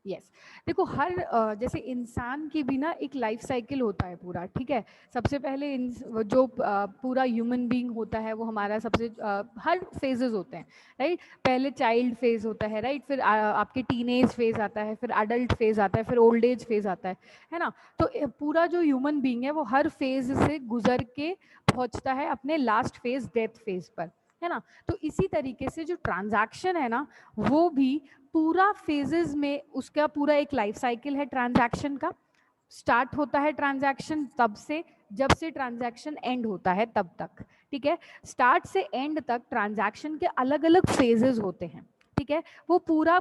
Yes, देखो हर जैसे इंसान की भी ना एक लाइफ साइकिल होता है पूरा, ठीक है। सबसे पहले जो पूरा ह्यूमन बीइंग होता है वो हमारा सबसे हर फेजेस होते हैं, राइट। पहले चाइल्ड फेज होता है, राइट, फिर आपके टीनेज फेज आता है, फिर अडल्ट फेज आता है, फिर ओल्ड एज फेज आता है ना। तो पूरा जो ह्यूमन बीइंग है वो हर फेज से गुजर के पहुंचता है अपने लास्ट फेज, डेथ फेज पर, है ना। तो इसी तरीके से जो ट्रांजैक्शन है ना, वो भी पूरा फेजेस में, उसका पूरा एक लाइफ साइकिल है ट्रांजैक्शन का। स्टार्ट होता है ट्रांजैक्शन तब से जब से ट्रांजैक्शन एंड होता है तब तक, ठीक है। स्टार्ट से एंड तक ट्रांजैक्शन के अलग अलग फेजेस होते हैं, ठीक है। वो पूरा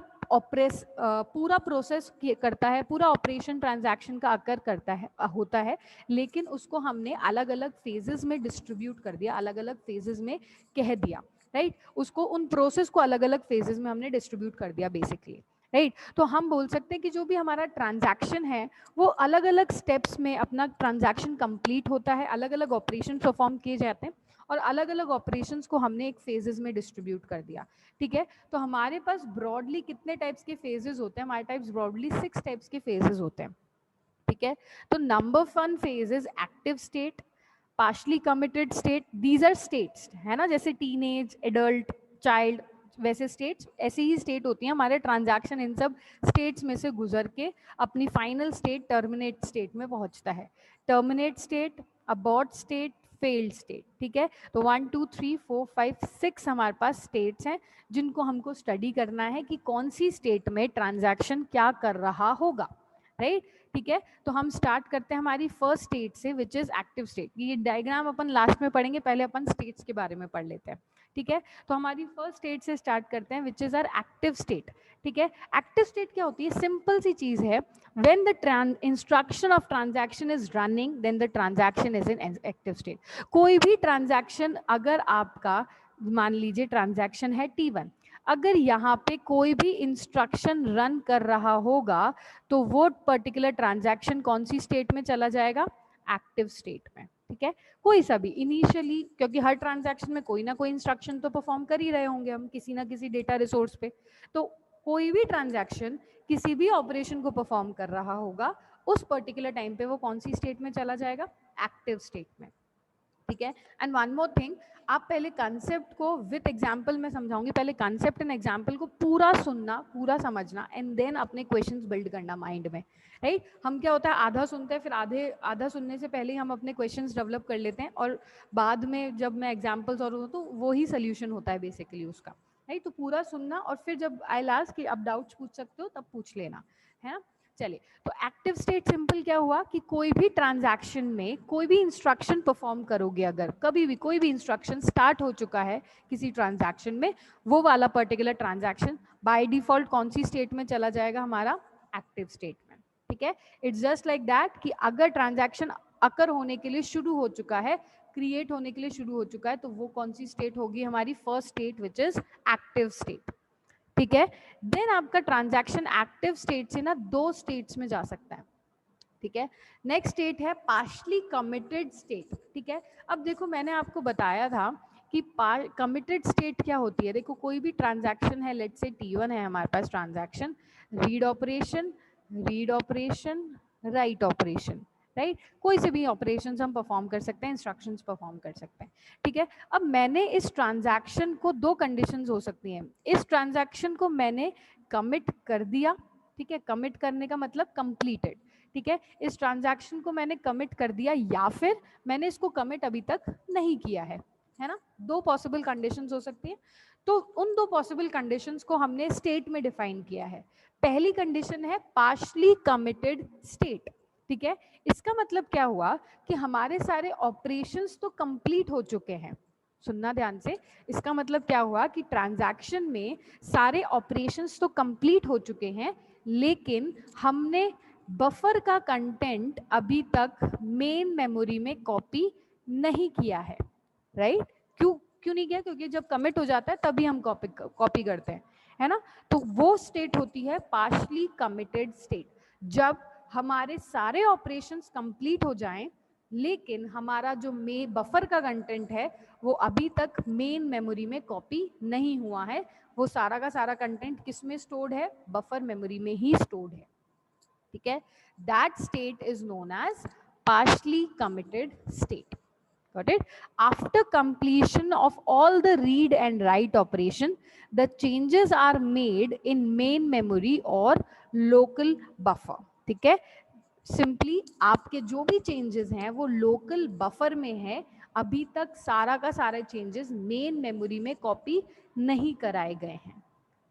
प्रोसेस करता है, पूरा ऑपरेशन ट्रांजैक्शन का अकर करता है, होता है, लेकिन उसको हमने अलग अलग फेजेस में डिस्ट्रीब्यूट कर दिया, अलग अलग फेजेस में कह दिया, राइट। उसको उन प्रोसेस को अलग अलग फेजेस में हमने डिस्ट्रीब्यूट कर दिया बेसिकली, राइट। तो हम बोल सकते हैं कि जो भी हमारा ट्रांजैक्शन है वो अलग अलग स्टेप्स में अपना ट्रांजैक्शन कंप्लीट होता है, अलग अलग ऑपरेशन परफॉर्म किए जाते हैं और अलग अलग ऑपरेशंस को हमने एक फेजेस में डिस्ट्रीब्यूट कर दिया, ठीक है। तो हमारे पास ब्रॉडली कितने टाइप्स के फेजेस होते हैं? हमारे टाइप्स ब्रॉडली 6 टाइप्स के फेजेस होते हैं, ठीक है। तो number 1 phase is active state, partially committed state, these are states, है ना, जैसे टीनेज, एडल्ट, चाइल्ड, वैसे स्टेट्स, ऐसी ही स्टेट होती हैं हमारे ट्रांजैक्शन इन सब स्टेट्स में से गुजर के अपनी फाइनल स्टेट टर्मिनेट स्टेट में पहुंचता है। Terminate state, abort state, failed state, ठीक है। तो 1 2 3 4 5 6 हमारे पास स्टेट्स हैं जिनको हमको स्टडी करना है कि कौन सी स्टेट में ट्रांजैक्शन क्या कर रहा होगा, राइट, ठीक है। तो हम स्टार्ट करते हैं हमारी फर्स्ट स्टेट से, विच इज एक्टिव स्टेट। ये डायग्राम अपन लास्ट में पढ़ेंगे, पहले अपन स्टेट्स के बारे में पढ़ लेते हैं, ठीक है। तो हमारी फर्स्ट स्टेट से स्टार्ट करते हैं, which is are active state, ठीक है। एक्टिव स्टेट क्या होती है? सिंपल सी चीज है, when the instruction of transaction is running then the transaction is in active state. कोई भी ट्रांजैक्शन, अगर आपका मान लीजिए ट्रांजैक्शन है T1, अगर यहाँ पे कोई भी इंस्ट्रक्शन रन कर रहा होगा तो वो पर्टिकुलर ट्रांजैक्शन कौन सी स्टेट में चला जाएगा? एक्टिव स्टेट में, ठीक है। कोई सा भी इनिशियली, क्योंकि हर ट्रांजैक्शन में कोई ना कोई इंस्ट्रक्शन तो परफॉर्म कर ही रहे होंगे हम किसी ना किसी डेटा रिसोर्स पे, तो कोई भी ट्रांजैक्शन किसी भी ऑपरेशन को परफॉर्म कर रहा होगा उस पर्टिकुलर टाइम पे वो कौन सी स्टेट में चला जाएगा? एक्टिव स्टेट में, ठीक है। एंड वन मोर थिंग, आप पहले कंसेप्ट को विथ एग्जांपल में समझाऊंगी, पहले कंसेप्ट एंड एग्जांपल को पूरा सुनना, पूरा समझना, एंड देन अपने क्वेश्चंस बिल्ड करना माइंड में, राइट। हम क्या होता है, आधा सुनते हैं, फिर आधा सुनने से पहले ही हम अपने क्वेश्चंस डेवलप कर लेते हैं और बाद में जब मैं एग्जांपल्स और तो वो ही सोल्यूशन होता है बेसिकली उसका, राइट। तो पूरा सुनना और फिर जब आई लास्ट कि आप डाउट्स पूछ सकते हो तब पूछ लेना, है ना। चलिए, तो एक्टिव स्टेट सिंपल क्या हुआ कि कोई भी ट्रांजैक्शन में कोई भी इंस्ट्रक्शन परफॉर्म करोगे, अगर कभी भी कोई भी इंस्ट्रक्शन स्टार्ट हो चुका है किसी ट्रांजैक्शन में, वो वाला पर्टिकुलर ट्रांजैक्शन बाय डिफॉल्ट कौन सी स्टेट में चला जाएगा? हमारा एक्टिव स्टेट में, ठीक है। इट्स जस्ट लाइक दैट कि अगर ट्रांजैक्शन अकर होने के लिए शुरू हो चुका है, क्रिएट होने के लिए शुरू हो चुका है, तो वो कौन सी स्टेट होगी? हमारी first state, which is active state, ठीक है। देन आपका ट्रांजैक्शन एक्टिव स्टेट से ना 2 स्टेट्स में जा सकता है, ठीक है। नेक्स्ट स्टेट है पार्शली कमिटेड स्टेट, ठीक है। अब देखो, मैंने आपको बताया था कि कमिटेड स्टेट क्या होती है। देखो, कोई भी ट्रांजैक्शन है, लेट्स से T1 है हमारे पास transaction, read operation, write operation, right. कोई से भी ऑपरेशन हम परफॉर्म कर सकते हैं, इंस्ट्रक्शंस परफॉर्म कर सकते हैं, ठीक है। अब मैंने इस ट्रांजैक्शन को 2 कंडीशंस हो सकती हैं। इस ट्रांजैक्शन को मैंने कमिट कर दिया, ठीक है, कमिट करने का मतलब कंप्लीटेड, ठीक है। इस ट्रांजैक्शन को मैंने कमिट कर दिया या फिर मैंने इसको कमिट अभी तक नहीं किया है ना। 2 पॉसिबल कंडीशंस हो सकती है। तो उन 2 पॉसिबल कंडीशंस को हमने स्टेट में डिफाइन किया है। पहली कंडीशन है पार्शली कमिटेड स्टेट, ठीक है। इसका मतलब क्या हुआ कि हमारे सारे ऑपरेशंस तो कंप्लीट हो चुके हैं। सुनना ध्यान से, इसका मतलब क्या हुआ कि ट्रांजैक्शन में सारे ऑपरेशंस तो कंप्लीट हो चुके हैं, लेकिन हमने बफर का कंटेंट अभी तक मेन मेमोरी में कॉपी नहीं किया है, राइट। क्यों क्यों नहीं किया? क्योंकि जब कमिट हो जाता है तभी हम कॉपी करते हैं, है ना। तो वो स्टेट होती है पार्शली कमिटेड स्टेट, जब हमारे सारे ऑपरेशंस कंप्लीट हो जाएं लेकिन हमारा जो बफर का कंटेंट है वो अभी तक मेन मेमोरी में कॉपी नहीं हुआ है, वो सारा का सारा कंटेंट किस में स्टोर्ड है, बफर मेमोरी में ही स्टोर्ड है, ठीक है। That state is known as partially committed state. Got it? After completion of all the read and write operation, the changes are made in main memory or local buffer. ठीक है, simply आपके जो भी changes हैं वो local buffer में है, अभी तक सारा का सारा चेंजेस मेन मेमोरी में कॉपी नहीं कराए गए हैं,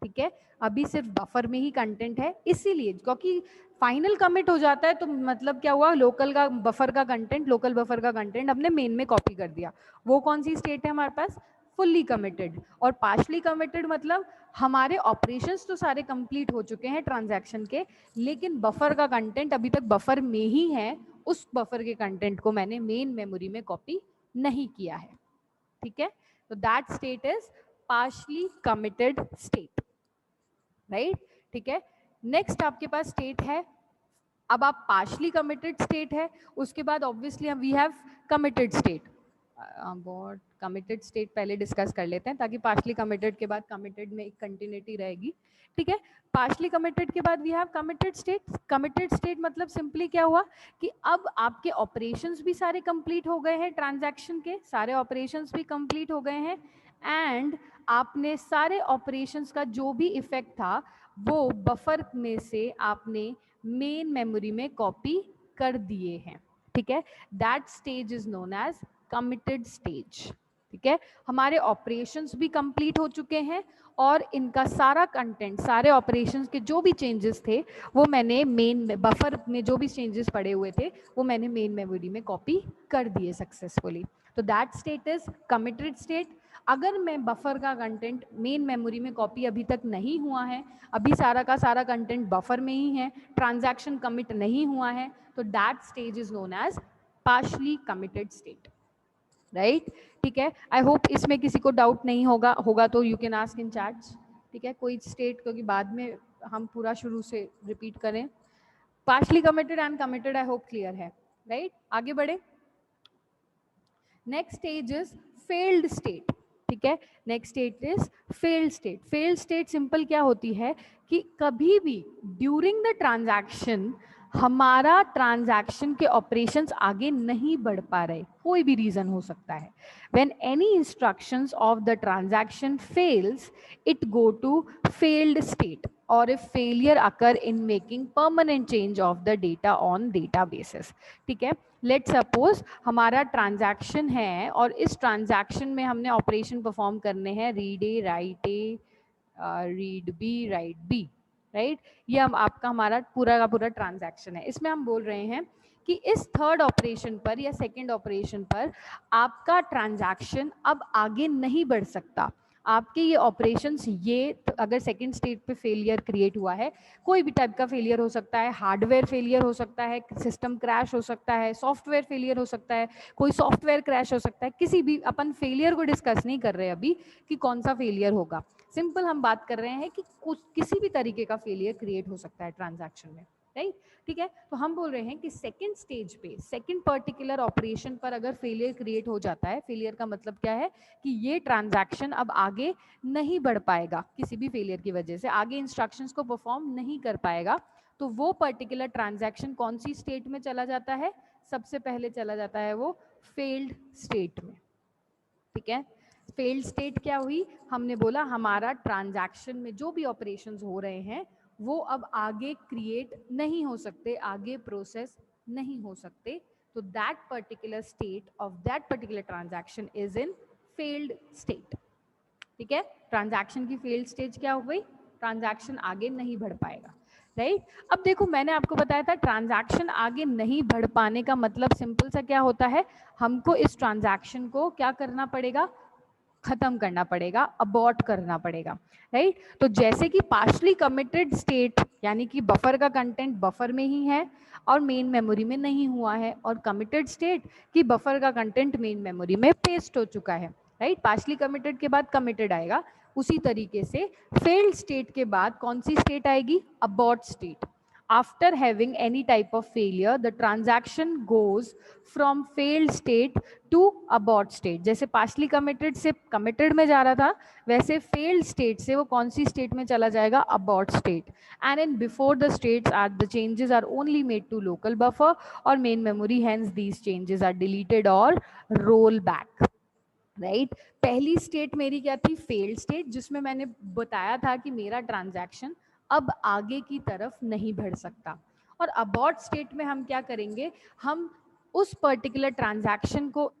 ठीक है। अभी सिर्फ बफर में ही कंटेंट है, इसीलिए क्योंकि फाइनल कमिट हो जाता है तो मतलब क्या हुआ, लोकल का बफर का कंटेंट, लोकल बफर का कंटेंट हमने मेन में कॉपी कर दिया। वो कौन सी स्टेट है हमारे पास, फुल्ली कमिटेड। और पार्शली कमिटेड मतलब हमारे ऑपरेशंस तो सारे कंप्लीट हो चुके हैं ट्रांजैक्शन के, लेकिन बफर का कंटेंट अभी तक बफर में ही है, उस बफर के कंटेंट को मैंने मेन मेमोरी में कॉपी नहीं किया है, ठीक है। तो that state is partially committed state, right, ठीक है। नेक्स्ट आपके पास स्टेट है, अब आप पार्शली कमिटेड स्टेट है, उसके बाद obviously we have committed state. About committed state पहले डिस्कस कर लेते हैं ताकि पार्शली कमिटेड के बाद कमिटेड में एक कंटिन्यूटी रहेगी, ठीक है। पार्शली कमिटेड के बाद we have committed state. Committed state मतलब सिंपली क्या हुआ कि अब आपके ऑपरेशंस भी सारे कंप्लीट हो गए हैं, ट्रांजैक्शन के सारे ऑपरेशंस भी कंप्लीट हो गए हैं, एंड आपने सारे ऑपरेशंस का जो भी इफेक्ट था वो बफर में से आपने मेन मेमोरी में कॉपी कर दिए हैं, ठीक है। That stage is known as committed stage, ठीक है। हमारे ऑपरेशंस भी कंप्लीट हो चुके हैं और इनका सारा कंटेंट, सारे ऑपरेशंस के जो भी चेंजेस थे वो मैंने मेन बफर में जो भी चेंजेस पड़े हुए थे वो मैंने मेन मेमोरी में कॉपी कर दिए सक्सेसफुली। तो that state is committed state. अगर मैं बफर का कंटेंट मेन मेमोरी में कॉपी अभी तक नहीं हुआ है, अभी सारा का सारा कंटेंट बफर में ही है, ट्रांजैक्शन कमिट नहीं हुआ है, तो that stage is known as partially committed state, right, ठीक है। आई होप इसमें किसी को डाउट नहीं होगा तो you can ask in chats, ठीक है। कोई स्टेट, क्योंकि बाद में हम पूरा शुरू से रिपीट करें। Partially committed and committed I hope clear है, राइट। आगे बढ़े। Next stage is failed state, ठीक है। Next state is failed state. Failed state simple क्या होती है कि कभी भी ड्यूरिंग द ट्रांजैक्शन हमारा ट्रांजैक्शन के ऑपरेशंस आगे नहीं बढ़ पा रहे, कोई भी रीजन हो सकता है। When any instructions of the transaction fails, it go to failed state, और if failure occur in making permanent change of the data on databases, ठीक है। लेट सपोज हमारा ट्रांजैक्शन है और इस ट्रांजैक्शन में हमने ऑपरेशन परफॉर्म करने हैं, read A, write A, read B, write B, write. ये हम आपका हमारा पूरा का पूरा ट्रांजैक्शन है। इसमें हम बोल रहे हैं कि इस थर्ड ऑपरेशन पर या सेकंड ऑपरेशन पर आपका ट्रांजैक्शन अब आगे नहीं बढ़ सकता। आपके ये ऑपरेशंस, ये अगर सेकंड स्टेट पे फेलियर क्रिएट हुआ है, कोई भी टाइप का फेलियर हो सकता है, हार्डवेयर फेलियर हो सकता है, सिस्टम क्रैश हो सकता है, सॉफ्टवेयर फेलियर हो सकता है, कोई सॉफ्टवेयर क्रैश हो सकता है, किसी भी, अपन फेलियर को डिस्कस नहीं कर रहे अभी कि कौन सा फेलियर होगा, सिंपल हम बात कर रहे हैं कि कुछ किसी भी तरीके का फेलियर क्रिएट हो सकता है ट्रांजैक्शन में, राइट, ठीक है। तो हम बोल रहे हैं कि सेकंड स्टेज पे, सेकंड पर्टिकुलर ऑपरेशन पर अगर फेलियर क्रिएट हो जाता है, फेलियर का मतलब क्या है कि ये ट्रांजैक्शन अब आगे नहीं बढ़ पाएगा, किसी भी फेलियर की वजह से आगे इंस्ट्रक्शंस को परफॉर्म नहीं कर पाएगा, तो वो पर्टिकुलर ट्रांजैक्शन कौन सी स्टेट में चला जाता है, सबसे पहले चला जाता है वो फेल्ड स्टेट में, ठीक है। फेल्ड स्टेट क्या हुई, हमने बोला हमारा ट्रांजैक्शन में जो भी ऑपरेशंस हो रहे हैं वो अब आगे क्रिएट नहीं हो सकते, आगे प्रोसेस नहीं हो सकते, तो that particular state of that particular transaction is in failed state, ठीक है। ट्रांजैक्शन की फेल्ड स्टेज क्या हो गई, ट्रांजैक्शन आगे नहीं बढ़ पाएगा, राइट। अब देखो मैंने आपको बताया था ट्रांजैक्शन आगे नहीं बढ़ पाने का मतलब सिंपल सा क्या होता है, हमको इस ट्रांजैक्शन को क्या करना पड़ेगा, खत्म करना पड़ेगा, अबॉर्ट करना पड़ेगा, राइट। तो जैसे कि पार्शली कमिटेड स्टेट यानी कि बफर का कंटेंट बफर में ही है और मेन मेमोरी में नहीं हुआ है, और कमिटेड स्टेट कि बफर का कंटेंट मेन मेमोरी में पेस्ट हो चुका है, राइट। पार्शली कमिटेड के बाद कमिटेड आएगा, उसी तरीके से फेल्ड स्टेट के बाद कौन सी स्टेट आएगी, abort state. after having any type of failure the transaction goes from failed state to abort state. जैसे partially committed से committed में जा रहा था, वैसे failed state से वो कौन सी state में चला जाएगा, abort state. And in before the states are the changes are only made to local buffer or main memory, hence these changes are deleted or roll back. Right पहली state मेरी क्या थी, फेल्ड स्टेट, जिसमें मैंने बताया था कि मेरा ट्रांजैक्शन अब आगे की तरफ नहीं बढ़ सकता. और अबॉर्ट स्टेट में हम क्या करेंगे, हम उस पर्टिकुलर ट्रांजैक्शन को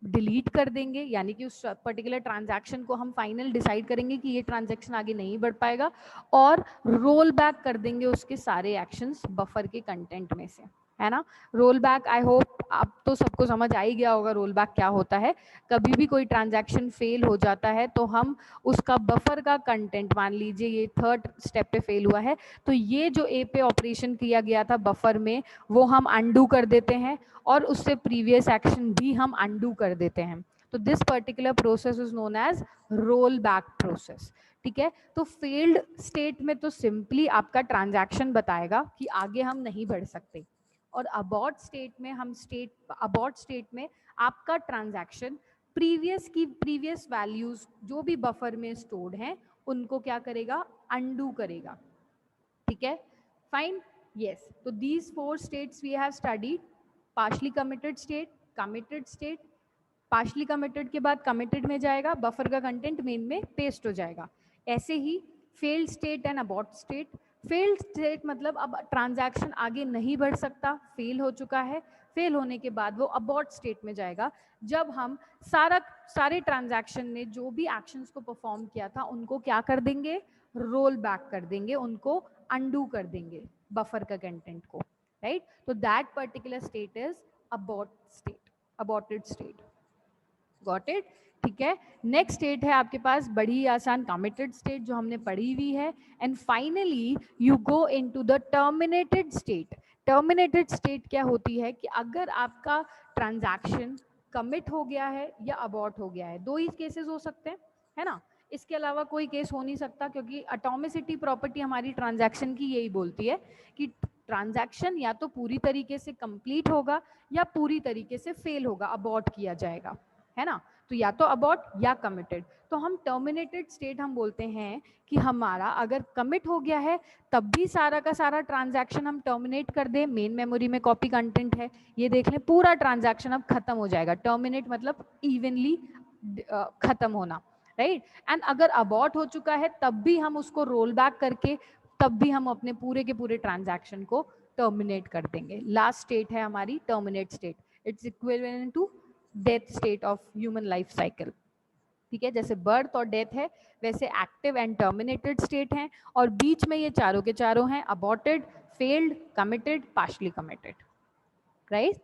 डिलीट कर देंगे, यानी कि उस पर्टिकुलर ट्रांजैक्शन को हम फाइनल डिसाइड करेंगे कि ये ट्रांजैक्शन आगे नहीं बढ़ पाएगा और रोल बैक कर देंगे उसके सारे एक्शंस बफर के कंटेंट में से, है ना. रोल बैक, आई होप अब तो सबको समझ आ ही गया होगा रोल बैक क्या होता है. कभी भी कोई ट्रांजैक्शन फेल हो जाता है तो हम उसका बफर का कंटेंट, मान लीजिए ये थर्ड स्टेप पे फेल हुआ है, तो ये जो ए पे ऑपरेशन किया गया था बफर में वो हम अंडू कर देते हैं और उससे प्रीवियस एक्शन भी हम अंडू कर देते हैं. तो this particular process is known as roll back process. ठीक है, तो फेल्ड स्टेट में तो सिंपली आपका ट्रांजैक्शन बताएगा कि आगे हम नहीं बढ़ सकते, और अबॉर्ट स्टेट में हम अबॉर्ट स्टेट में आपका ट्रांजैक्शन प्रीवियस वैल्यूज जो भी बफर में स्टोर्ड हैं उनको क्या करेगा, अंडू करेगा. ठीक है, फाइन. यस, तो these 4 states we have studied. Partially committed state, committed state, partially committed के बाद कमिटेड में जाएगा, बफर का कंटेंट मेन में पेस्ट हो जाएगा. ऐसे ही failed state and abort state. Failed state मतलब अब ट्रांजैक्शन आगे नहीं बढ़ सकता, फेल हो चुका है. फेल होने के बाद वो अबॉर्ट स्टेट में जाएगा जब हम सारे ट्रांजैक्शन ने जो भी एक्शंस को परफॉर्म किया था उनको क्या कर देंगे, रोल बैक कर देंगे, उनको अंडू कर देंगे बफर का कंटेंट को. राइट, तो that particular state is abort state, aborted state. Got it. ठीक है, नेक्स्ट स्टेट है आपके पास बड़ी आसान, कमिटेड स्टेट, जो हमने पढ़ी हुई है. And finally you go into the terminated state. Terminated state क्या होती है कि अगर आपका ट्रांजैक्शन कमिट हो गया है या अबॉर्ट हो गया है, 2 ही केसेस हो सकते हैं, है ना. इसके अलावा कोई केस हो नहीं सकता, क्योंकि एटॉमिसिटी प्रॉपर्टी हमारी ट्रांजैक्शन की यही बोलती है कि ट्रांजैक्शन या तो पूरी तरीके से कंप्लीट होगा या पूरी तरीके से फेल होगा, अबॉर्ट किया जाएगा, है ना. तो या तो अबॉर्ट या कमिटेड. तो हम टर्मिनेटेड स्टेट हम बोलते हैं कि हमारा अगर कमिट हो गया है तब भी सारा का सारा ट्रांजैक्शन हम टर्मिनेट कर दें. मेन मेमोरी में कॉपी कंटेंट है, ये देख लें, पूरा ट्रांजैक्शन अब खत्म हो जाएगा. टर्मिनेट मतलब इवनली खत्म होना, राइट. एंड अगर अबॉर्ट हो चुका है तब भी हम उसको रोल बैक करके तब भी हम अपने पूरे के पूरे ट्रांजैक्शन को टर्मिनेट कर देंगे. लास्ट स्टेट है हमारी terminate state. It's equivalent to death state of human life cycle. ठीक है, जैसे बर्थ और डेथ है वैसे एक्टिव एंड टर्मिनेटेड स्टेट हैं, और बीच में ये चारों के चारों हैं, aborted, failed, committed, partially committed. Right,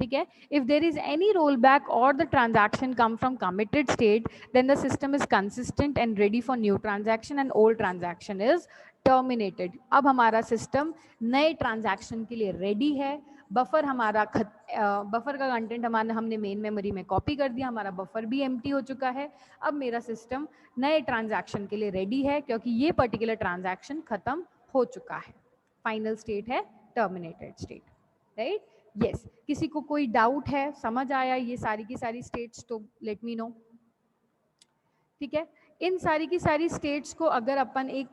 ठीक है. If there is any roll back और the transaction come from committed state then the system is consistent and ready for new transaction and old transaction is terminated. अब हमारा system नए transaction के लिए ready है. Buffer हमारा buffer का content हमने मेन मेमोरी में कॉपी कर दिया, हमारा बफर भी एम्प्टी हो चुका है. अब मेरा सिस्टम नए ट्रांजैक्शन के लिए रेडी है क्योंकि ये पर्टिकुलर ट्रांजैक्शन खत्म हो चुका है. फाइनल स्टेट है टर्मिनेटेड स्टेट. Right, yes. किसी को कोई डाउट है, समझ आया ये सारी की सारी स्टेट्स, तो लेट मी नो. ठीक है, इन सारी की सारी स्टेट्स को अगर अपन एक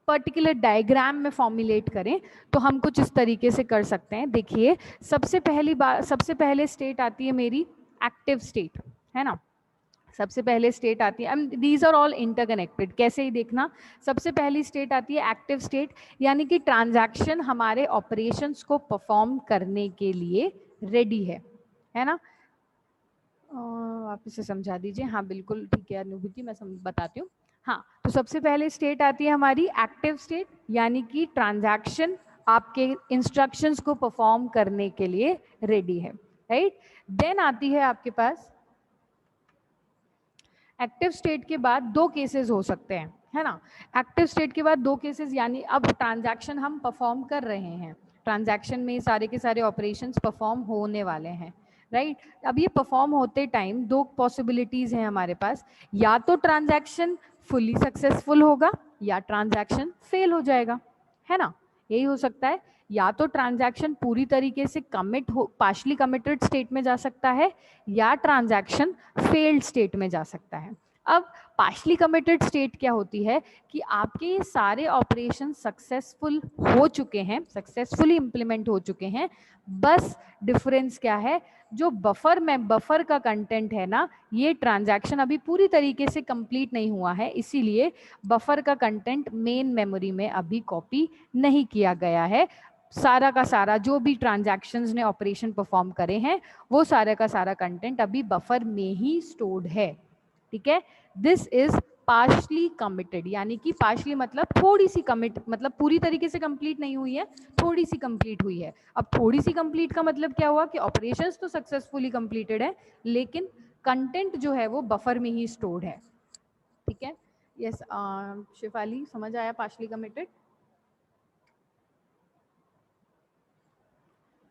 पर्टिकुलर डायग्राम में फॉर्मुलेट करें तो हम कुछ इस तरीके से कर सकते हैं. देखिए, सबसे पहले स्टेट आती है मेरी एक्टिव स्टेट, है ना. सबसे पहले स्टेट आती है, दीज आर ऑल इंटरकनेक्टेड. कैसे ही देखना, सबसे पहली स्टेट आती है एक्टिव स्टेट, यानी कि ट्रांजैक्शन हमारे ऑपरेशंस को परफॉर्म करने के लिए रेडी है ना. वापस से समझा दीजिए. हाँ बिल्कुल ठीक है अनुभूति, मैं बताती हूँ. हाँ, तो सबसे पहले स्टेट आती है हमारी एक्टिव स्टेट, यानी कि ट्रांजैक्शन आपके इंस्ट्रक्शंस को परफॉर्म करने के लिए रेडी है. राइट, देन आती है आपके पास एक्टिव स्टेट के बाद 2 केसेस हो सकते हैं, है ना. एक्टिव स्टेट के बाद 2 केसेस, यानी अब ट्रांजैक्शन हम परफॉर्म कर रहे हैं, ट्रांजैक्शन में सारे के सारे ऑपरेशंस परफॉर्म होने वाले हैं. राइट, अब ये परफॉर्म होते टाइम 2 पॉसिबिलिटीज हैं हमारे पास. या तो ट्रांजैक्शन फुली सक्सेसफुल होगा या ट्रांजैक्शन फेल हो जाएगा, है ना. यही हो सकता है. या तो ट्रांजैक्शन पूरी तरीके से कमिट हो, पार्शली कमिटेड स्टेट में जा सकता है, या ट्रांजैक्शन फेल्ड स्टेट में जा सकता है। अब पार्शली कमिटेड स्टेट क्या होती है कि आपके ये सारे ऑपरेशन सक्सेसफुल हो चुके हैं, सक्सेसफुली इंप्लीमेंट हो चुके हैं, बस डिफरेंस क्या है, जो बफर में बफर का कंटेंट है ना, ये ट्रांजैक्शन अभी पूरी तरीके से कंप्लीट नहीं हुआ है, इसीलिए बफर का कंटेंट मेन मेमोरी में अभी कॉपी नहीं किया गया है। सारा का सारा जो भी ट्रांजैक्शंस ने ऑपरेशन परफॉर्म करे हैं, वो सारा का सारा कंटेंट अभी बफर में ही स्टोर्ड है। ठीक है, दिस इज पार्शली कमिटेड, यानी कि पार्शली मतलब थोड़ी सी कमिट, मतलब पूरी तरीके से कंप्लीट नहीं हुई है, थोड़ी सी कंप्लीट हुई है। अब थोड़ी सी कंप्लीट का मतलब क्या हुआ कि ऑपरेशंस तो सक्सेसफुली कंप्लीटेड है, लेकिन कंटेंट जो है वो बफर में ही स्टोर्ड है। ठीक है, यस शिफाली, समझ आया पार्शली कमिटेड?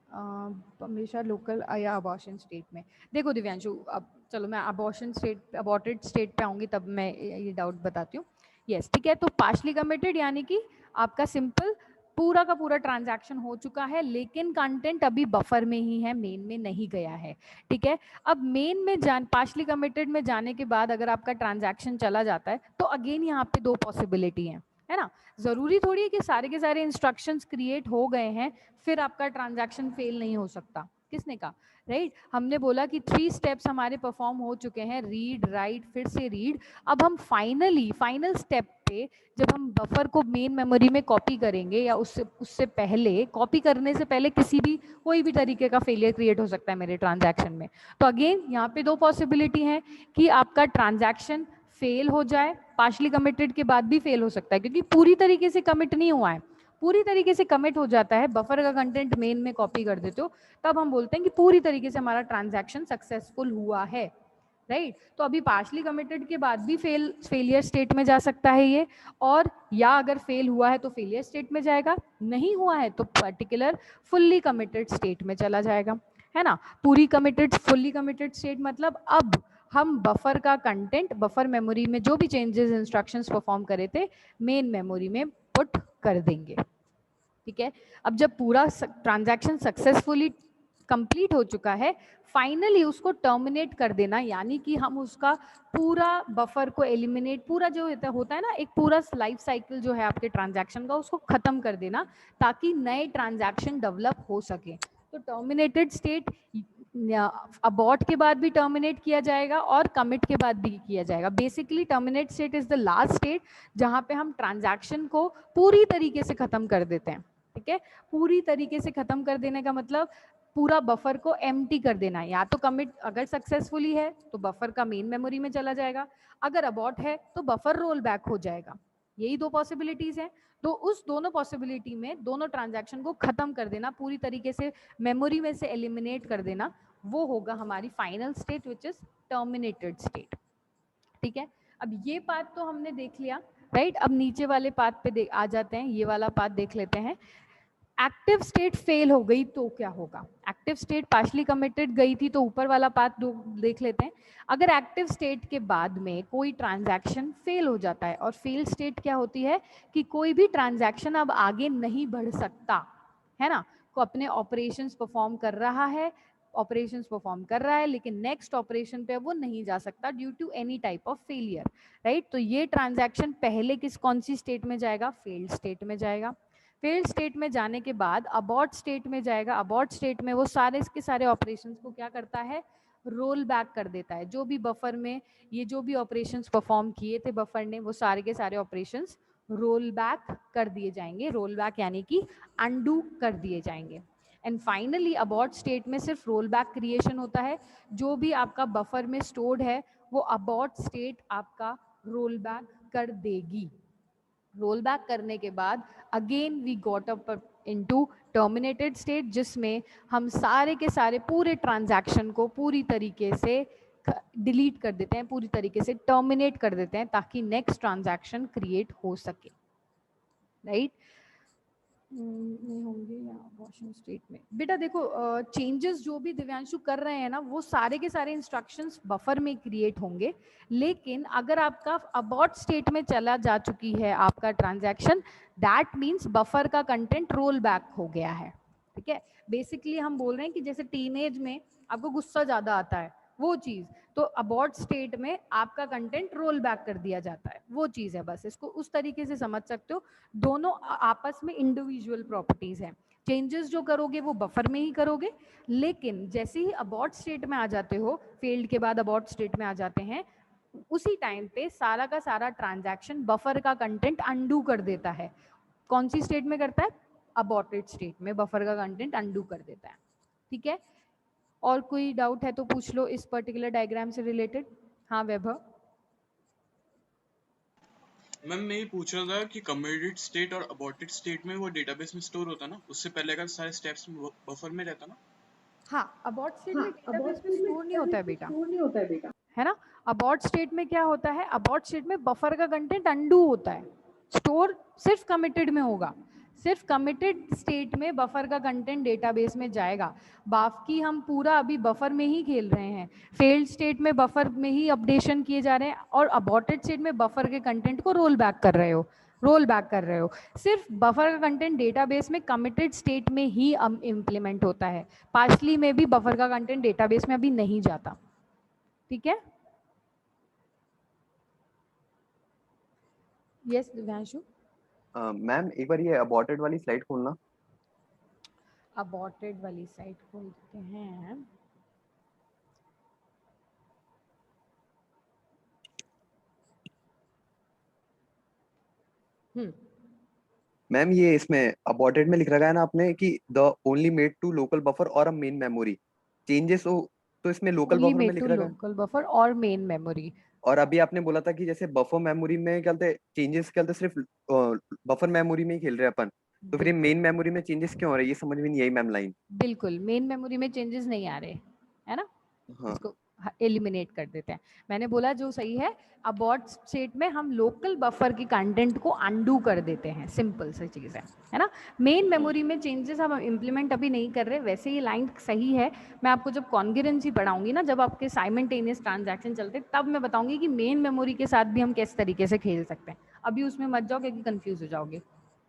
हमेशा लोकल या अबॉर्शन स्टेट में। देखो दिव्यांशु, अब चलो मैं अबॉर्शन स्टेट, अबॉर्टेड स्टेट पे आऊँगी तब मैं ये डाउट बताती हूँ। यस, ठीक है, तो पार्शली कमिटेड यानी कि आपका सिंपल पूरा का पूरा ट्रांजैक्शन हो चुका है, लेकिन कंटेंट अभी बफर में ही है, मेन में नहीं गया है। ठीक है, अब मेन में पार्शली कमिटेड में जाने के बाद अगर आपका ट्रांजैक्शन चला जाता है तो अगेन यहाँ पे दो पॉसिबिलिटी है ना। जरूरी थोड़ी है कि सारे के सारे इंस्ट्रक्शंस क्रिएट हो गए हैं फिर आपका ट्रांजैक्शन फेल नहीं हो सकता। किसने कहा? राइट, हमने बोला कि 3 स्टेप्स हमारे परफॉर्म हो चुके हैं, रीड, राइट, फिर से रीड। अब हम फाइनल स्टेप पे जब हम बफर को मेन मेमोरी में कॉपी करेंगे, या उससे उससे पहले, कॉपी करने से पहले किसी भी कोई भी तरीके का फेलियर क्रिएट हो सकता है मेरे ट्रांजैक्शन में। तो अगेन यहाँ पे दो पॉसिबिलिटी है कि आपका ट्रांजैक्शन फेल हो जाए, पार्शली कमिटेड के बाद भी फेल हो सकता है, क्योंकि पूरी तरीके से कमिट नहीं हुआ है। पूरी तरीके से कमिट हो जाता है, बफर का कंटेंट मेन में कॉपी कर देते हो, तब हम बोलते हैं कि पूरी तरीके से हमारा ट्रांजैक्शन सक्सेसफुल हुआ है। राइट, तो अभी पार्शली कमिटेड के बाद भी फेलियर स्टेट में जा सकता है ये, और या अगर फेल हुआ है तो फेलियर स्टेट में जाएगा, नहीं हुआ है तो पर्टिकुलर फुल्ली कमिटेड स्टेट में चला जाएगा, है ना। पूरी कमिटेड, फुल्ली कमिटेड स्टेट मतलब अब हम बफर का कंटेंट, बफर मेमोरी में जो भी चेंजेस इंस्ट्रक्शंस परफॉर्म करे थे, मेन मेमोरी में पुट कर देंगे। ठीक है, अब जब पूरा ट्रांजैक्शन सक्सेसफुली कंप्लीट हो चुका है, फाइनली उसको टर्मिनेट कर देना, यानी कि हम उसका पूरा बफर को एलिमिनेट, पूरा जो होता है ना, एक पूरा लाइफ साइकिल जो है आपके ट्रांजैक्शन का, उसको खत्म कर देना ताकि नए ट्रांजैक्शन डेवलप हो सके। तो टर्मिनेटेड स्टेट अबॉर्ट के बाद भी टर्मिनेट किया जाएगा और कमिट के बाद भी किया जाएगा। Basically terminate state is the last state जहां पे हम ट्रांजैक्शन को पूरी तरीके से खत्म कर देते हैं। ठीक है, पूरी तरीके से खत्म कर देने का मतलब पूरा बफर को एम्प्टी कर देना है। या तो कमिट अगर सक्सेसफुली है तो बफर का मेन मेमोरी में चला जाएगा, अगर अबॉर्ट है तो बफर रोल बैक हो जाएगा। यही दो पॉसिबिलिटीज हैं। तो उस दोनों पॉसिबिलिटी में दोनों ट्रांजैक्शन को खत्म कर देना, पूरी तरीके से मेमोरी में से एलिमिनेट कर देना, वो होगा हमारी final state which is terminated state. ठीक है, अब ये पार्ट तो हमने देख लिया। राइट, अब नीचे वाले पार्ट पे आ जाते हैं, ये वाला पार्ट देख लेते हैं। एक्टिव स्टेट फेल हो गई तो क्या होगा? एक्टिव स्टेट पार्शली कमिटेड गई थी तो ऊपर वाला पार्ट देख लेते हैं। अगर एक्टिव स्टेट के बाद में कोई ट्रांजैक्शन फेल हो जाता है, और फेल स्टेट क्या होती है कि कोई भी ट्रांजैक्शन अब आगे नहीं बढ़ सकता, है ना, को अपने ऑपरेशंस परफॉर्म कर रहा है, ऑपरेशंस परफॉर्म कर रहा है, लेकिन नेक्स्ट ऑपरेशन पे वो नहीं जा सकता due to any type of failure. Right, तो ये ट्रांजैक्शन पहले कौन सी स्टेट में जाएगा? फेल्ड स्टेट में जाएगा। फेल्ड स्टेट में जाने के बाद अबॉर्ट स्टेट में जाएगा। अबॉर्ट स्टेट में वो सारे के सारे ऑपरेशंस को क्या करता है? रोल बैक कर देता है। जो भी बफर में ये जो भी ऑपरेशंस परफॉर्म किए थे बफर ने, वो सारे के सारे ऑपरेशंस रोल बैक कर दिए जाएंगे। रोल बैक यानी कि अनडू कर दिए जाएंगे। एंड फाइनली अबॉर्ट स्टेट में सिर्फ रोल बैक क्रिएशन होता है। जो भी आपका बफर में स्टोर्ड है वो अबॉर्ट स्टेट आपका रोल बैक कर देगी। रोल बैक करने के बाद again we got up into terminated state, जिसमें हम सारे के सारे पूरे ट्रांजैक्शन को पूरी तरीके से डिलीट कर देते हैं, पूरी तरीके से टर्मिनेट कर देते हैं ताकि नेक्स्ट ट्रांजैक्शन क्रिएट हो सके। राइट, नहीं होंगे या अबॉर्शन स्टेट में। बेटा देखो चेंजेस जो भी दिव्यांशु कर रहे हैं ना वो सारे के सारे इंस्ट्रक्शंस बफर में क्रिएट होंगे, लेकिन अगर आपका अबॉर्ट स्टेट में चला जा चुकी है आपका ट्रांजैक्शन, दैट मीन्स बफर का कंटेंट रोल बैक हो गया है। ठीक है, बेसिकली हम बोल रहे हैं कि जैसे टीनेज में आपको गुस्सा ज्यादा आता है वो चीज, तो अबॉर्ट स्टेट में आपका कंटेंट रोल बैक कर दिया जाता है, वो चीज है। बस इसको उस तरीके से समझ सकते हो, दोनों आपस में इंडिविजुअल प्रॉपर्टीज हैं। चेंजेस जो करोगे वो बफर में ही करोगे, लेकिन जैसे ही अबॉर्ट स्टेट में आ जाते हो, फेल्ड के बाद अबॉर्ट स्टेट में आ जाते हैं, उसी टाइम पे सारा का सारा ट्रांजैक्शन बफर का कंटेंट अंडू कर देता है। कौन सी स्टेट में करता है? अबॉर्टेड स्टेट में बफर का कंटेंट अंडू कर देता है। ठीक है, और कोई डाउट है तो पूछ लो इस पर्टिकुलर डायग्राम से रिलेटेड। हाँ वैभव। मैम मैं ये पूछ रहा था कि कमिटेड स्टेट और अबॉर्टेड स्टेट में वो डेटाबेस में स्टोर होता ना, उससे पहले का सारे स्टेप्स बफर में रहता ना? हाँ, अबॉर्ट स्टेट में हाँ, अबॉर्ट डेटाबेस में स्टेट में स्टोर नहीं होता डेटाबेस है में बेटा, स्टोर नहीं होता है बेटा। है ना। अबॉर्ट स्टेट में क्या होता है, अबॉर्ट स्टेट में बफर का कंटेंट अंडू होता है, स्टोर सिर्फ कमिटेड में होगा। सिर्फ कमिटेड स्टेट में बफर का कंटेंट डेटाबेस में जाएगा, बाकी हम पूरा अभी बफर में ही खेल रहे हैं। फेल्ड स्टेट में बफर में ही अपडेशन किए जा रहे हैं, और अबॉर्टेड स्टेट में बफर के कंटेंट को रोल बैक कर रहे हो, रोल बैक कर रहे हो। सिर्फ बफर का कंटेंट डेटाबेस में कमिटेड स्टेट में ही इम्प्लीमेंट होता है, पार्शली में भी बफर का कंटेंट डेटाबेस में अभी नहीं जाता। ठीक है, यस दिव्यांशु। मैम एक बार ये अबॉर्टेड वाली स्लाइड खोलना। अबॉर्टेड वाली साइट खोलते हैं। मैम ये इसमें अबॉर्टेड में लिख रखा है ना आपने कि the only made to local buffer और अ मेन मेमोरी चेंजेस हो, तो इसमें लोकल ओनली बफर में मेड लिख टू रखा है। लोकल बफर और मेन मेमोरी। और अभी आपने बोला था कि जैसे बफर मेमोरी में क्या बोलते चेंजेस क्या बोलते सिर्फ बफर मेमोरी में ही खेल रहे हैं अपन, तो फिर ये बिल्कुल मेन मेमोरी में चेंजेस क्यों हो रहे हैं, ये समझ में नहीं आई मैम लाइन। बिल्कुल, मेन मेमोरी में चेंजेस नहीं आ रहे, है ना। हाँ इसको एलिमिनेट कर देते हैं। मैंने बोला जो सही है, अबॉर्ट स्टेट में हम लोकल बफर की कंटेंट को अनडू कर देते हैं, सिंपल सी चीज़ है ना। मेन मेमोरी में चेंजेस हम इम्प्लीमेंट अभी नहीं कर रहे, वैसे ये लाइन सही है। मैं आपको जब कॉन्ग्रुएंसी पढ़ाऊंगी ना, जब आपके साइमल्टेनियस ट्रांजैक्शन चलते, तब मैं बताऊंगी कि मेन मेमोरी के साथ भी हम किस तरीके से खेल सकते हैं। अभी उसमें मत जाओ क्योंकि कंफ्यूज हो जाओगे,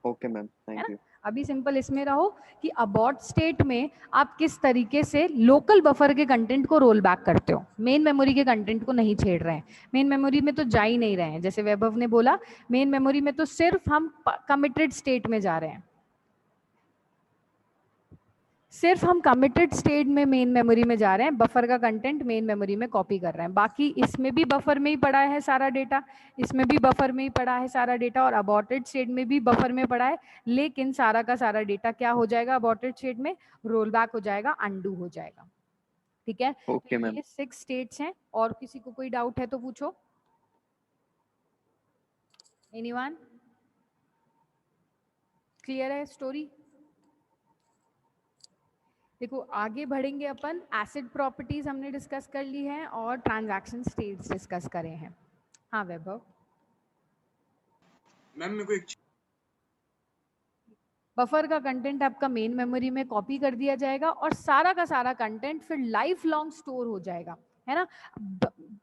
ओके मैम, है थैंक ना। यू। अभी सिंपल इसमें रहो कि अबॉर्ट स्टेट में आप किस तरीके से लोकल बफर के कंटेंट को रोल बैक करते हो, मेन मेमोरी के कंटेंट को नहीं छेड़ रहे हैं। मेन मेमोरी में तो जा ही नहीं रहे हैं, जैसे वैभव ने बोला, मेन मेमोरी में तो सिर्फ हम कमिटेड स्टेट में जा रहे हैं, सिर्फ हम कमिटेड स्टेट में मेन मेमोरी में जा रहे हैं, बफर का कंटेंट मेन मेमोरी में कॉपी कर रहे हैं। बाकी इसमें भी बफर में ही पड़ा है सारा डेटा, इसमें भी बफर में ही पड़ा है सारा डेटा, और अबॉर्टेड स्टेट में भी बफर में पड़ा है, लेकिन सारा का सारा डेटा क्या हो जाएगा अबॉर्टेड स्टेट में, रोल बैक हो जाएगा, अनडू हो जाएगा। ठीक है, ओके तो मैम। ये 6 स्टेट्स हैं। और किसी को कोई डाउट है तो पूछो। एनीवन? क्लियर है स्टोरी? देखो आगे बढ़ेंगे अपन, एसिड प्रॉपर्टीज हमने डिस्कस कर ली है और ट्रांजैक्शन स्टेट्स डिस्कस करे हैं। हाँ वैभव। मैम मेरे को एक बफर का कंटेंट आपका मेन मेमोरी में कॉपी कर दिया जाएगा और सारा का सारा कंटेंट फिर लाइफ लॉन्ग स्टोर हो जाएगा, है ना।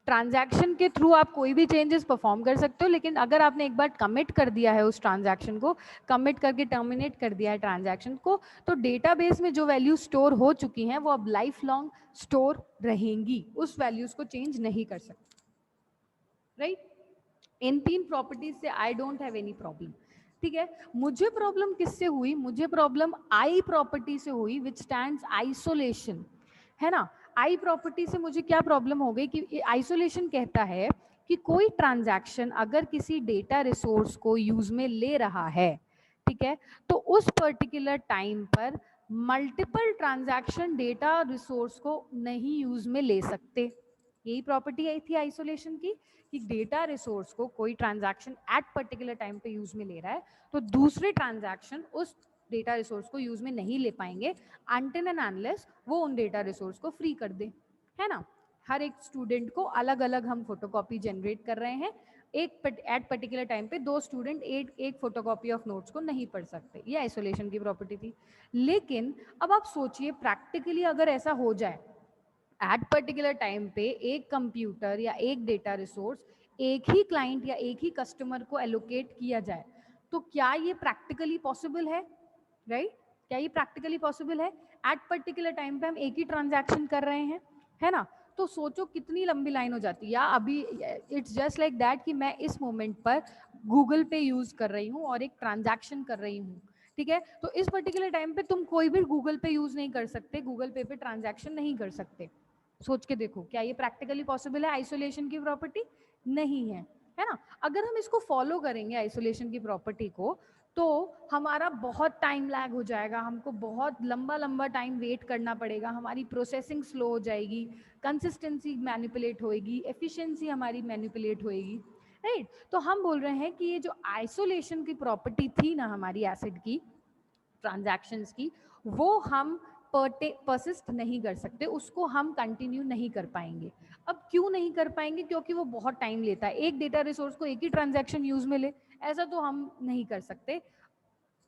ट्रांजैक्शन के थ्रू आप कोई भी चेंजेस परफॉर्म कर सकते हो, लेकिन अगर आपने एक बार कमिट कर दिया है उस ट्रांजैक्शन को, कमिट करके टर्मिनेट कर दिया है ट्रांजैक्शन को, तो डेटाबेस में जो वैल्यू स्टोर हो चुकी हैं वो अब लाइफ लॉन्ग स्टोर रहेंगी, उस वैल्यूज को चेंज नहीं कर सकते। राइट, इन 3 प्रॉपर्टीज से I don't have any problem. ठीक है, मुझे प्रॉब्लम किससे हुई, मुझे प्रॉब्लम आई प्रॉपर्टी से हुई विच स्टैंड्स आइसोलेशन, है ना। आई प्रॉपर्टी से मुझे क्या प्रॉब्लम हो गई कि आइसोलेशन कहता है कि कोई ट्रांजैक्शन अगर किसी डेटा रिसोर्स को यूज में ले रहा है, ठीक है, तो उस पर्टिकुलर टाइम पर मल्टीपल ट्रांजैक्शन डेटा रिसोर्स को नहीं यूज में ले सकते। यही प्रॉपर्टी आई थी आइसोलेशन की, कि डेटा रिसोर्स को कोई ट्रांजैक्शन एट पर्टिकुलर टाइम पे यूज में ले रहा है, तो दूसरे ट्रांजैक्शन उस डेटा रिसोर्स को यूज में नहीं ले पाएंगे अनटिल एंड अनलेस वो उन डेटा रिसोर्स को फ्री कर दे, है ना। हर एक स्टूडेंट को अलग अलग हम फोटोकॉपी जनरेट कर रहे हैं, एक एट पर्टिकुलर टाइम पे 2 स्टूडेंट एक फोटोकॉपी ऑफ नोट्स को नहीं पढ़ सकते, ये आइसोलेशन की प्रॉपर्टी थी। लेकिन अब आप सोचिए प्रैक्टिकली अगर ऐसा हो जाए, एट पर्टिकुलर टाइम पे एक कंप्यूटर या एक डेटा रिसोर्स एक ही क्लाइंट या एक ही कस्टमर को एलोकेट किया जाए, तो क्या ये प्रैक्टिकली पॉसिबल है? राइट? क्या ये प्रैक्टिकली पॉसिबल है? एट पर्टिकुलर टाइम पे हम एक ही ट्रांजैक्शन कर रहे हैं, है ना? तो सोचो कितनी लंबी लाइन हो जाती है। या अभी इट्स जस्ट लाइक दैट कि मैं इस मोमेंट पर गूगल पे यूज कर रही हूँ और एक ट्रांजैक्शन कर रही हूँ, ठीक है? तो इस पर्टिकुलर टाइम पे तुम कोई भी गूगल पे यूज नहीं कर सकते, गूगल पे ट्रांजैक्शन नहीं कर सकते। सोच के देखो, क्या ये प्रैक्टिकली पॉसिबल है? आइसोलेशन की प्रॉपर्टी नहीं है ना? अगर हम इसको फॉलो करेंगे आइसोलेशन की प्रॉपर्टी को, तो हमारा बहुत टाइम लैग हो जाएगा, हमको बहुत लंबा लंबा टाइम वेट करना पड़ेगा, हमारी प्रोसेसिंग स्लो हो जाएगी, कंसिस्टेंसी मैनिपुलेट होएगी, एफिशिएंसी हमारी मैनिपुलेट होएगी, राइट? तो हम बोल रहे हैं कि ये जो आइसोलेशन की प्रॉपर्टी थी ना हमारी एसिड की, ट्रांजैक्शंस की, वो हम परसिस्ट नहीं कर सकते, उसको हम कंटिन्यू नहीं कर पाएंगे। अब क्यों नहीं कर पाएंगे? क्योंकि वो बहुत टाइम लेता है। एक डेटा रिसोर्स को एक ही ट्रांजैक्शन यूज में ले, ऐसा तो हम नहीं कर सकते,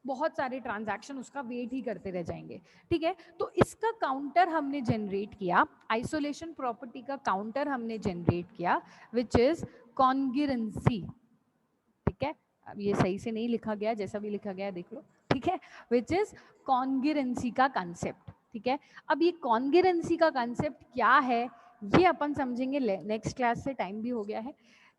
बहुत सारे ट्रांजैक्शन उसका वेट ही करते रह जाएंगे, ठीक है? तो इसका काउंटर हमने जनरेट किया, आइसोलेशन प्रॉपर्टी का काउंटर हमने जनरेट किया, विच इज कॉन्ग्रुएंसी, ठीक है? अब ये सही से नहीं लिखा गया, जैसा भी लिखा गया देख लो, ठीक है? विच इज कॉन्ग्रुएंसी का कंसेप्ट, ठीक है? अब ये कॉन्ग्रुएंसी का कंसेप्ट क्या है ये अपन समझेंगे नेक्स्ट क्लास से, टाइम भी हो गया है।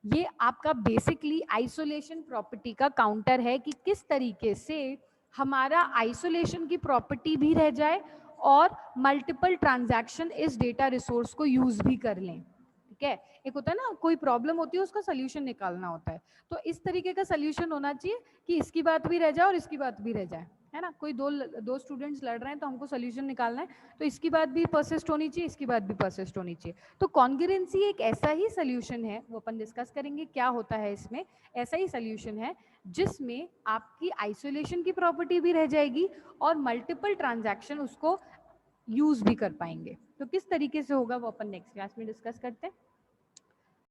ये आपका बेसिकली आइसोलेशन प्रॉपर्टी का काउंटर है कि किस तरीके से हमारा आइसोलेशन की प्रॉपर्टी भी रह जाए और मल्टीपल ट्रांजैक्शन इस डेटा रिसोर्स को यूज भी कर लें, ठीक है? एक होता है ना, कोई प्रॉब्लम होती है उसका सोल्यूशन निकालना होता है, तो इस तरीके का सोल्यूशन होना चाहिए कि इसकी बात भी रह जाए और इसकी बात भी रह जाए, है ना? कोई दो स्टूडेंट्स लड़ रहे हैं तो हमको सोल्यूशन निकालना है, तो इसकी बात भी परसिस्ट होनी चाहिए, इसकी बात भी परसिस्ट होनी चाहिए। तो कॉन्ग्रुएंसी एक ऐसा ही सोल्यूशन है, वो अपन डिस्कस करेंगे क्या होता है इसमें। ऐसा ही सोल्यूशन है जिसमें आपकी आइसोलेशन की प्रॉपर्टी भी रह जाएगी और मल्टीपल ट्रांजैक्शन उसको यूज भी कर पाएंगे। तो किस तरीके से होगा वो अपन नेक्स्ट क्लास में डिस्कस करते हैं।